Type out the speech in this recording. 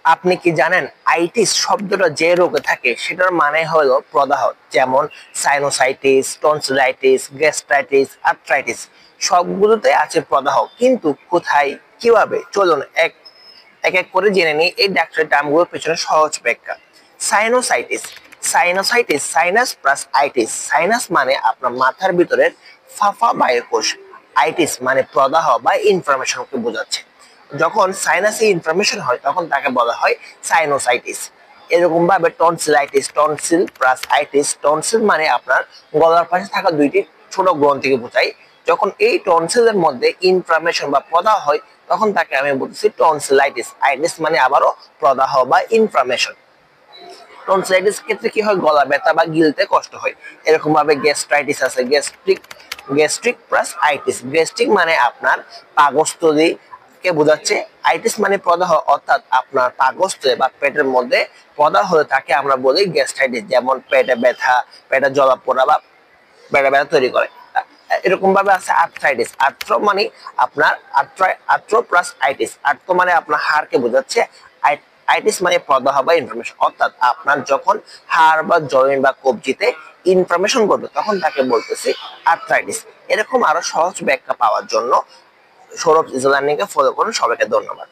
আপনি কি জানেন আইটিস শব্দটা যে রোগে থাকে সেটার মানে হলো প্রদাহ, যেমন সাইনোসাইটিস, টনসিলাইটিস, গ্যাস্ট্রাইটিস, আর্থ্রাইটিস সবগুলোতে আছে প্রদাহ। কিন্তু কোথায়, কিভাবে, চলুন এক এক করে জেনে নিই এই ডাক্তারের টার্মগুলোর পেছনে সহজ ব্যাখ্যা। Sinusitis, sinusitis sinus plus itis. Sinus মানে আপনার মাথার ভিতরের ফাঁপা বায়ুকোষ, আইটিস মানে প্রদাহ বা ইনফ্লামেশনকে বোঝাচ্ছে। যখন সাইনাসে ইনফ্লামেশন হয় তখন তাকে বলা হয় সাইনোসাইটিস। এরকম ভাবে tonsillitis, tonsil plus itis. Tonsil মানে আপনার গলার পাশে থাকা দুইটি ছোট গ্রন্থিকে বোঝায়। যখন এই টনসিলের মধ্যে ইনফ্লামেশন বা প্রদাহ হয় তখন তাকে আমি বলতেছি টনসিলাইটিস। আইটিস মানে আবারও প্রদাহ বা ইনফ্লামেশন। টনসিলাইটিস ক্ষেত্রে কি হয়, গলা ব্যথা বা গিলতে কষ্ট হয়। এরকম ভাবে গ্যাস্ট্রাইটিস আছে, gastric, gastric plus itis. Gastric মানে আপনার পাকস্থলী কে বোঝাচ্ছে, আইটিস মানে প্রদাহ, অর্থাৎ আপনার পাকস্থলে বা পেটের মধ্যে প্রদাহ হলে তাকে আমরা বলি গ্যাস্ট্রাইটিস। যেমন পেটে ব্যথা, পেটে জ্বলা-পোড়া বা পেটে ব্যথা তৈরি করে। এরকম ভাবে আছে আর্থ্রাইটিস। আর্থ্রো মানে আপনার আর্থ্রো প্লাস আইটিস। আর্থ্রো মানে আপনার হাড়কে বোঝাচ্ছে, আইটিস মানে প্রদাহ বা ইনফ্লামেশন, অর্থাৎ আপনার যখন হাড় বা জয়েন্ট বা কবজিতে ইনফ্লামেশন ঘটবে তখন তাকে বলতেছি আর্থ্রাইটিস। এরকম আরো সহজ ব্যাখ্যা পাওয়ার জন্য Sourav is learning K follow করুন। সবাইকে ধন্যবাদ।